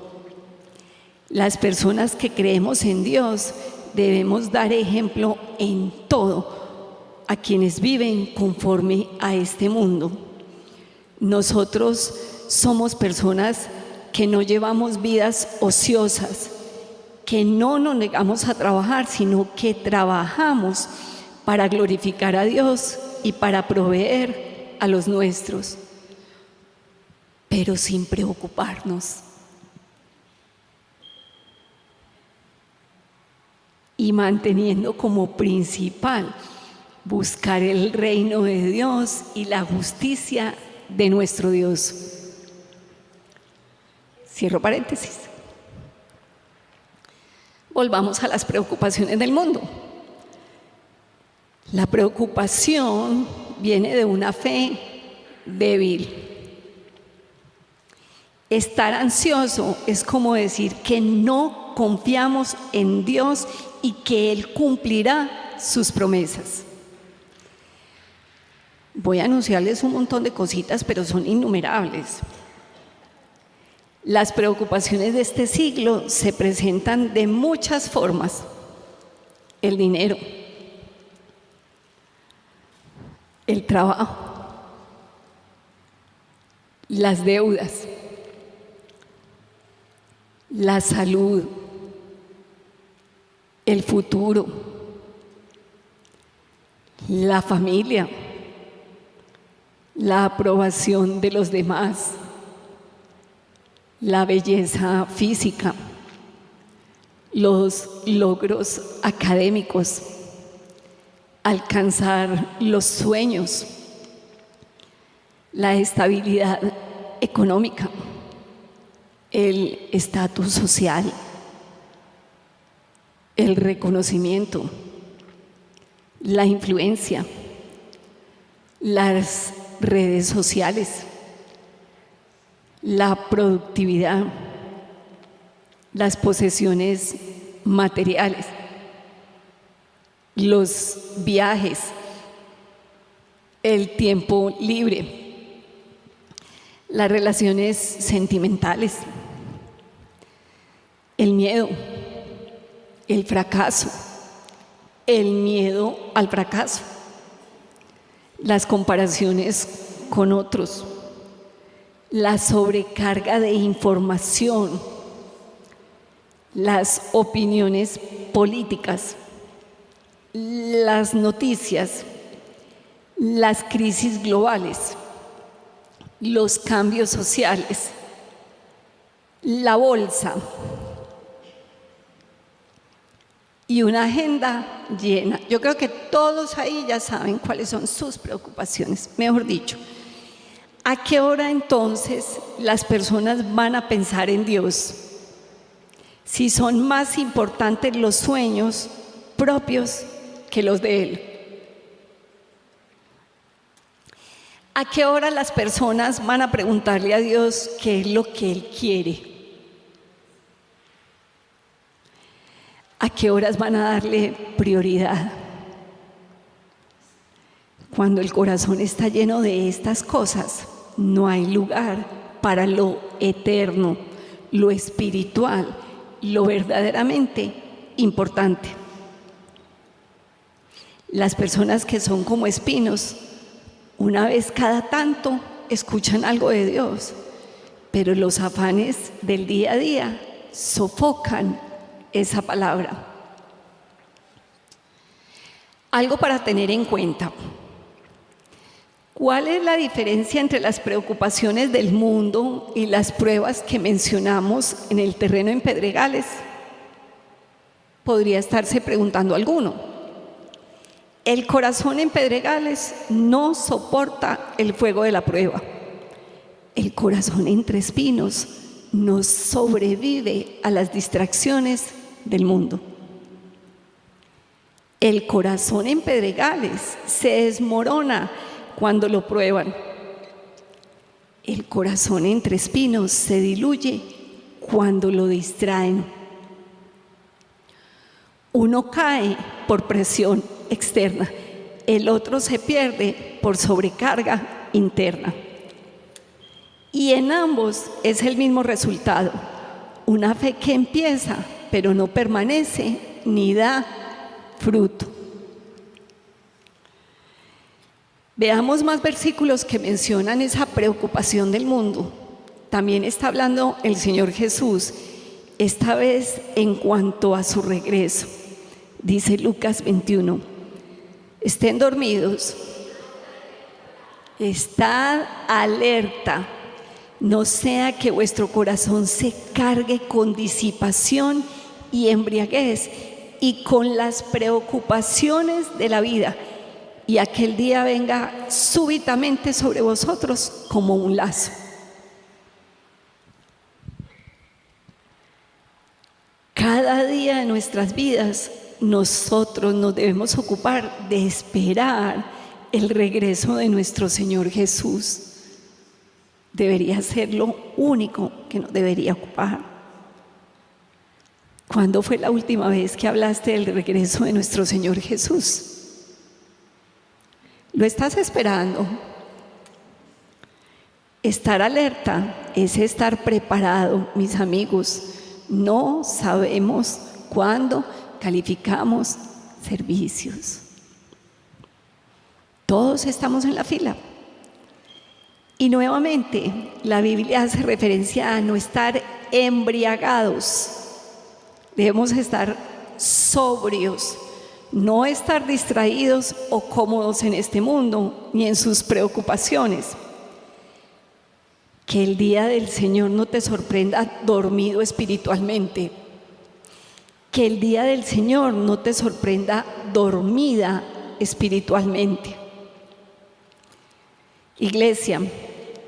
Las personas que creemos en Dios debemos dar ejemplo en todo a quienes viven conforme a este mundo. Nosotros somos personas que no llevamos vidas ociosas, que no nos negamos a trabajar, sino que trabajamos para glorificar a Dios y para proveer a los nuestros, pero sin preocuparnos. Y manteniendo como principal buscar el reino de Dios y la justicia de nuestro Dios. Cierro paréntesis. Volvamos a las preocupaciones del mundo. La preocupación viene de una fe débil. Estar ansioso es como decir que no confiamos en Dios y que Él cumplirá sus promesas. Voy a anunciarles un montón de cositas, pero son innumerables. Las preocupaciones de este siglo se presentan de muchas formas. El dinero, el trabajo, las deudas, la salud, el futuro, la familia, la aprobación de los demás, la belleza física, los logros académicos, alcanzar los sueños, la estabilidad económica, el estatus social, el reconocimiento, la influencia, las redes sociales, la productividad, las posesiones materiales, los viajes, el tiempo libre, las relaciones sentimentales, el miedo, el fracaso, el miedo al fracaso, las comparaciones con otros, la sobrecarga de información, las opiniones políticas, las noticias, las crisis globales, los cambios sociales, la bolsa y una agenda llena. Yo creo que todos ahí ya saben cuáles son sus preocupaciones. Mejor dicho, ¿a qué hora entonces las personas van a pensar en Dios? Si son más importantes los sueños propios que los de Él. ¿A qué hora las personas van a preguntarle a Dios qué es lo que Él quiere? ¿A qué horas van a darle prioridad? Cuando el corazón está lleno de estas cosas, no hay lugar para lo eterno, lo espiritual, lo verdaderamente importante. Las personas que son como espinos, una vez cada tanto escuchan algo de Dios, pero los afanes del día a día sofocan esa palabra. Algo para tener en cuenta. ¿Cuál es la diferencia entre las preocupaciones del mundo y las pruebas que mencionamos en el terreno en Pedregales? Podría estarse preguntando alguno. El corazón en Pedregales no soporta el fuego de la prueba. El corazón entre espinos no sobrevive a las distracciones del mundo. El corazón en Pedregales se desmorona cuando lo prueban. El corazón entre espinos se diluye cuando lo distraen. Uno cae por presión externa, el otro se pierde por sobrecarga interna. Y en ambos es el mismo resultado, una fe que empieza, pero no permanece ni da fruto. Veamos más versículos que mencionan esa preocupación del mundo. También está hablando el Señor Jesús, esta vez en cuanto a su regreso. Dice Lucas 21, estén dormidos, estad alerta, no sea que vuestro corazón se cargue con disipación y embriaguez y con las preocupaciones de la vida, y aquel día venga súbitamente sobre vosotros como un lazo. Cada día de nuestras vidas nosotros nos debemos ocupar de esperar el regreso de nuestro Señor Jesús. Debería ser lo único que nos debería ocupar. ¿Cuándo fue la última vez que hablaste del regreso de nuestro Señor Jesús? ¿Lo estás esperando? Estar alerta es estar preparado, mis amigos. No sabemos cuándo calificamos servicios. Todos estamos en la fila. Y nuevamente, la Biblia hace referencia a no estar embriagados. Debemos estar sobrios, no estar distraídos o cómodos en este mundo, ni en sus preocupaciones. Que el día del Señor no te sorprenda dormido espiritualmente. Que el día del Señor no te sorprenda dormida espiritualmente. Iglesia,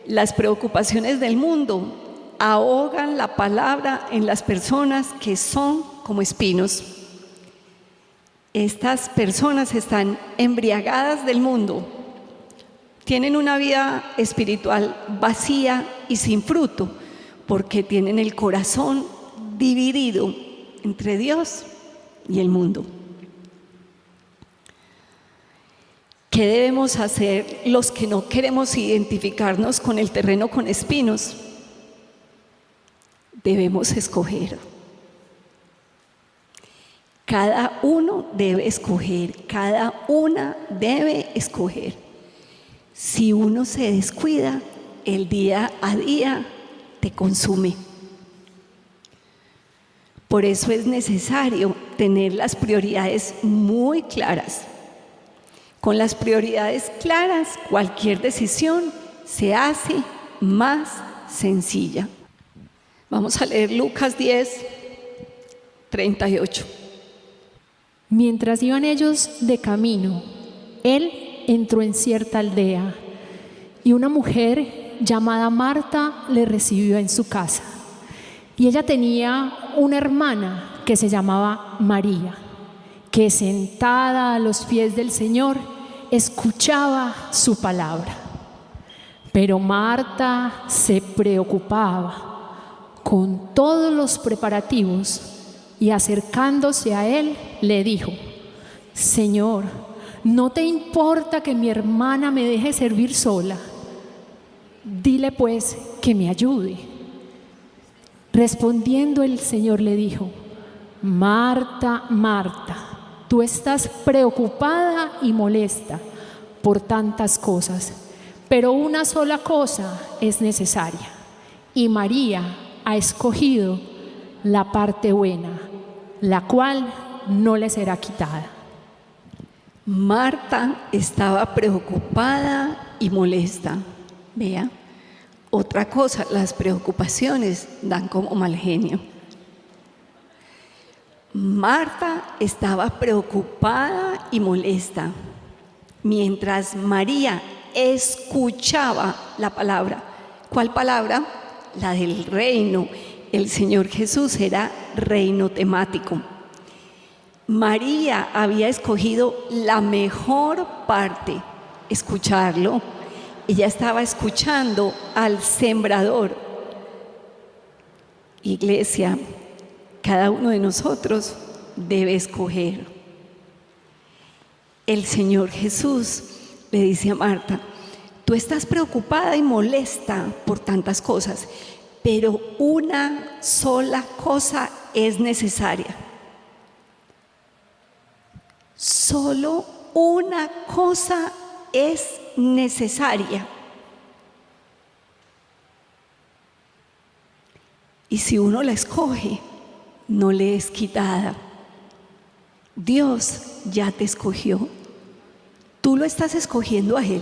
las preocupaciones del mundo ahogan la palabra en las personas que son como espinos. Estas personas están embriagadas del mundo, tienen una vida espiritual vacía y sin fruto, porque tienen el corazón dividido entre Dios y el mundo. ¿Qué debemos hacer los que no queremos identificarnos con el terreno con espinos? Debemos escoger. Cada uno debe escoger, cada una debe escoger. Si uno se descuida, el día a día te consume. Por eso es necesario tener las prioridades muy claras. Con las prioridades claras, cualquier decisión se hace más sencilla. Vamos a leer Lucas 10, 38. Mientras iban ellos de camino, él entró en cierta aldea y una mujer llamada Marta le recibió en su casa. Y ella tenía una hermana que se llamaba María, que sentada a los pies del Señor escuchaba su palabra. Pero Marta se preocupaba con todos los preparativos y acercándose a él le dijo: Señor, ¿no te importa que mi hermana me deje servir sola? Dile pues que me ayude. Respondiendo el Señor le dijo: Marta, Marta, tú estás preocupada y molesta por tantas cosas, pero una sola cosa es necesaria, y María ha escogido la parte buena, la cual no le será quitada. Marta estaba preocupada y molesta. Vea, otra cosa, las preocupaciones dan como mal genio. Marta estaba preocupada y molesta, mientras María escuchaba la palabra. ¿Cuál palabra? La del reino. El Señor Jesús era reino temático. María había escogido la mejor parte, escucharlo. Ella estaba escuchando al sembrador. Iglesia, cada uno de nosotros debe escoger. El Señor Jesús le dice a Marta: tú estás preocupada y molesta por tantas cosas, pero una sola cosa es necesaria. Solo una cosa es necesaria. Y si uno la escoge, no le es quitada. Dios ya te escogió. Tú lo estás escogiendo a Él.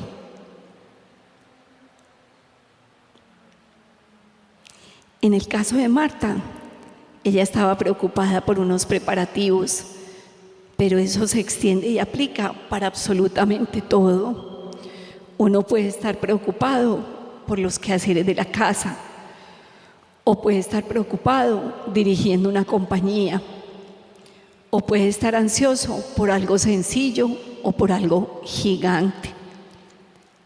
En el caso de Marta, ella estaba preocupada por unos preparativos, pero eso se extiende y aplica para absolutamente todo. Uno puede estar preocupado por los quehaceres de la casa, o puede estar preocupado dirigiendo una compañía, o puede estar ansioso por algo sencillo o por algo gigante.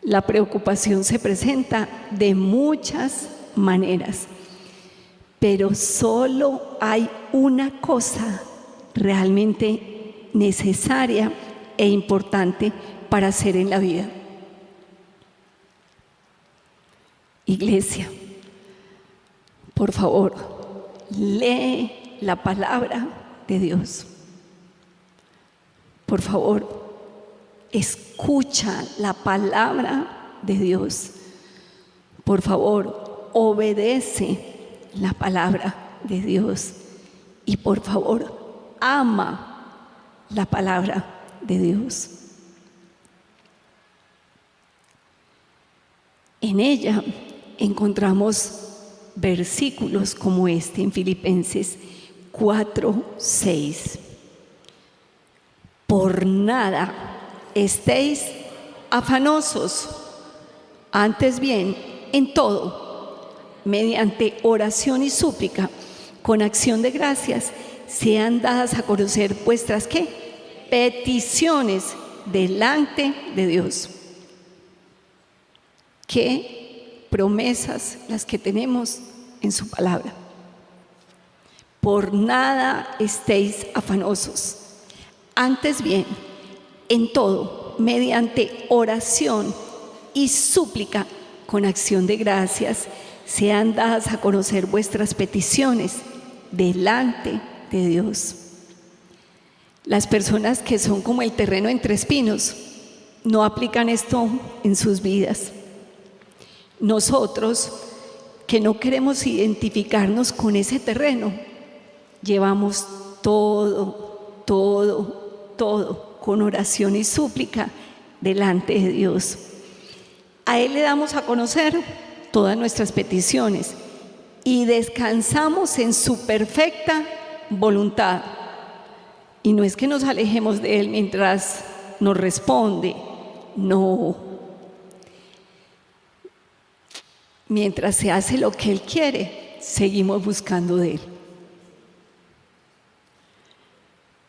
La preocupación se presenta de muchas maneras, pero solo hay una cosa realmente necesaria e importante para hacer en la vida. Iglesia, por favor, lee la palabra de Dios. Por favor, escucha la palabra de Dios. Por favor, obedece la palabra de Dios. Y por favor, ama la palabra de Dios. En ella encontramos versículos como este en Filipenses 4:6. Por nada estéis afanosos, antes bien, en todo, mediante oración y súplica, con acción de gracias, sean dadas a conocer vuestras ¿qué? Peticiones delante de Dios. ¿Qué promesas las que tenemos en su palabra? Por nada estéis afanosos. Antes bien, en todo, mediante oración y súplica, con acción de gracias, sean dadas a conocer vuestras peticiones delante de Dios. Las personas que son como el terreno entre espinos no aplican esto en sus vidas. Nosotros, que no queremos identificarnos con ese terreno, llevamos todo con oración y súplica delante de Dios. A Él le damos a conocer todas nuestras peticiones y descansamos en su perfecta voluntad. Y no es que nos alejemos de Él mientras nos responde, no. Mientras se hace lo que Él quiere, seguimos buscando de Él.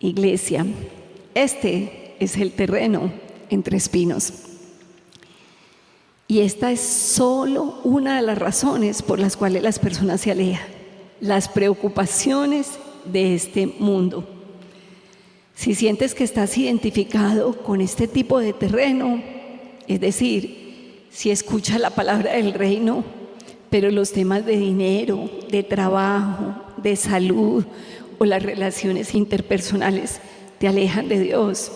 Iglesia, este es el terreno entre espinos. Y esta es solo una de las razones por las cuales las personas se alejan: las preocupaciones de este mundo. Si sientes que estás identificado con este tipo de terreno, es decir, si escuchas la palabra del reino, pero los temas de dinero, de trabajo, de salud o las relaciones interpersonales te alejan de Dios,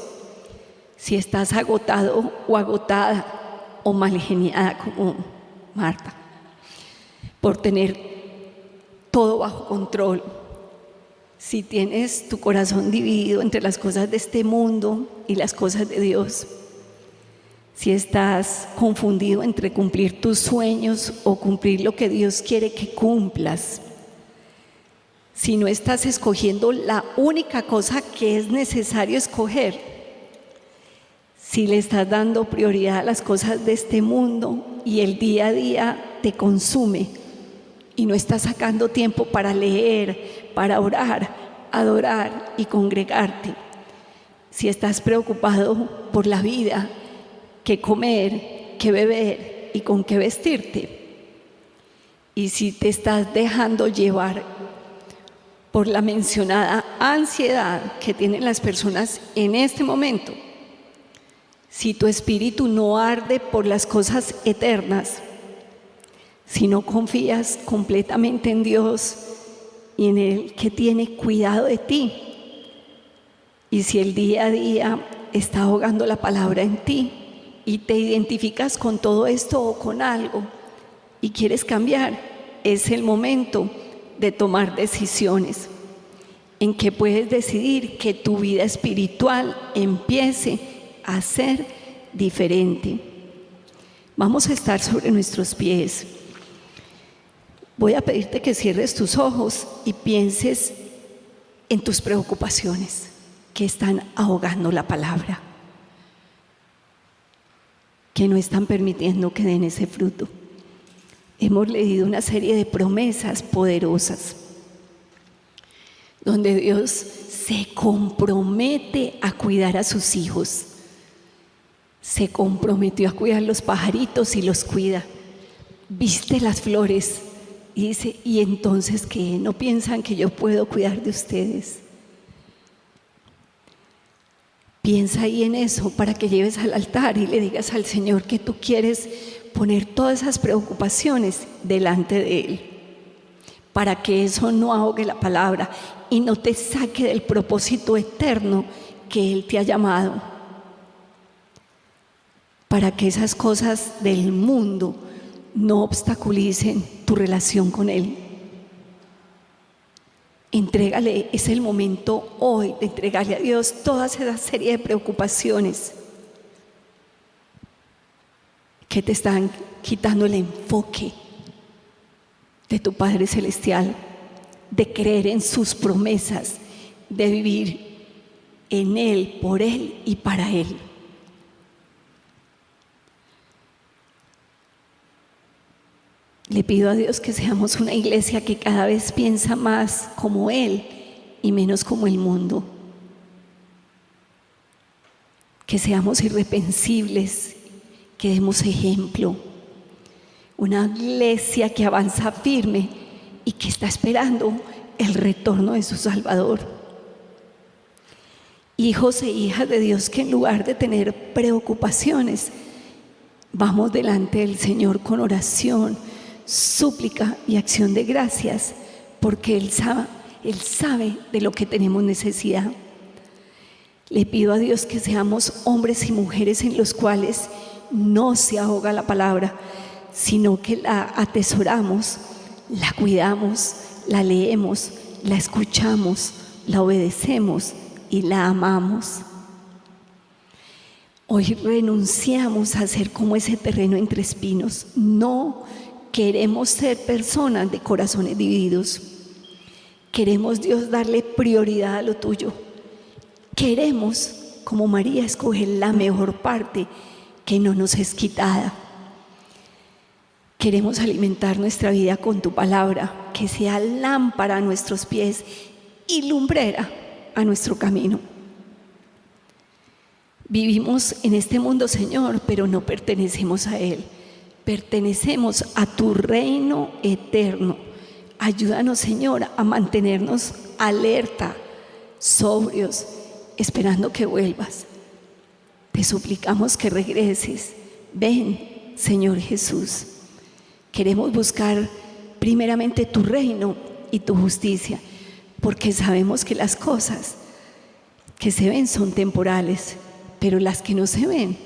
si estás agotado o agotada o malgeniada como Marta, por tener todo bajo control, si tienes tu corazón dividido entre las cosas de este mundo y las cosas de Dios, si estás confundido entre cumplir tus sueños o cumplir lo que Dios quiere que cumplas, si no estás escogiendo la única cosa que es necesario escoger, si le estás dando prioridad a las cosas de este mundo y el día a día te consume y no estás sacando tiempo para leer, para orar, adorar y congregarte, si estás preocupado por la vida, qué comer, qué beber y con qué vestirte, y si te estás dejando llevar por la mencionada ansiedad que tienen las personas en este momento, si tu espíritu no arde por las cosas eternas, si no confías completamente en Dios y en Él que tiene cuidado de ti, y si el día a día está ahogando la palabra en ti y te identificas con todo esto o con algo y quieres cambiar, es el momento de tomar decisiones en que puedes decidir que tu vida espiritual empiece a ser diferente. Vamos a estar sobre nuestros pies. Voy a pedirte que cierres tus ojos y pienses en tus preocupaciones que están ahogando la palabra, que no están permitiendo que den ese fruto. Hemos leído una serie de promesas poderosas donde Dios se compromete a cuidar a sus hijos. Se comprometió a cuidar los pajaritos y los cuida. Viste las flores y dice, ¿y entonces qué? ¿No piensan que yo puedo cuidar de ustedes? Piensa ahí en eso para que lleves al altar y le digas al Señor que tú quieres poner todas esas preocupaciones delante de Él, para que eso no ahogue la palabra y no te saque del propósito eterno que Él te ha llamado, para que esas cosas del mundo no obstaculicen tu relación con Él. Entrégale, es el momento hoy de entregarle a Dios toda esa serie de preocupaciones que te están quitando el enfoque de tu Padre Celestial, de creer en sus promesas, de vivir en Él, por Él y para Él. Le pido a Dios que seamos una iglesia que cada vez piensa más como Él y menos como el mundo. Que seamos irreprensibles, que demos ejemplo. Una iglesia que avanza firme y que está esperando el retorno de su Salvador. Hijos e hijas de Dios que en lugar de tener preocupaciones, vamos delante del Señor con oración, súplica y acción de gracias, porque Él sabe de lo que tenemos necesidad. Le pido a Dios que seamos hombres y mujeres en los cuales no se ahoga la palabra, sino que la atesoramos, la cuidamos, la leemos, la escuchamos, la obedecemos y la amamos. Hoy renunciamos a ser como ese terreno entre espinos. No queremos ser personas de corazones divididos. Queremos, Dios, darle prioridad a lo tuyo. Queremos, como María, escoger la mejor parte que no nos es quitada. Queremos alimentar nuestra vida con tu palabra, que sea lámpara a nuestros pies y lumbrera a nuestro camino. Vivimos en este mundo, Señor, pero no pertenecemos a Él. Pertenecemos a tu reino eterno. Ayúdanos, Señor, a mantenernos alerta, sobrios, esperando que vuelvas. Te suplicamos que regreses. Ven, Señor Jesús. Queremos buscar primeramente tu reino y tu justicia, porque sabemos que las cosas que se ven son temporales, pero las que no se ven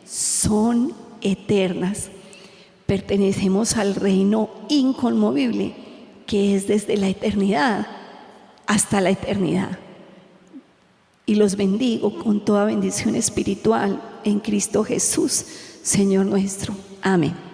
son eternas. Pertenecemos al reino inconmovible, que es desde la eternidad hasta la eternidad. y los bendigo con toda bendición espiritual en Cristo Jesús, Señor nuestro. Amén.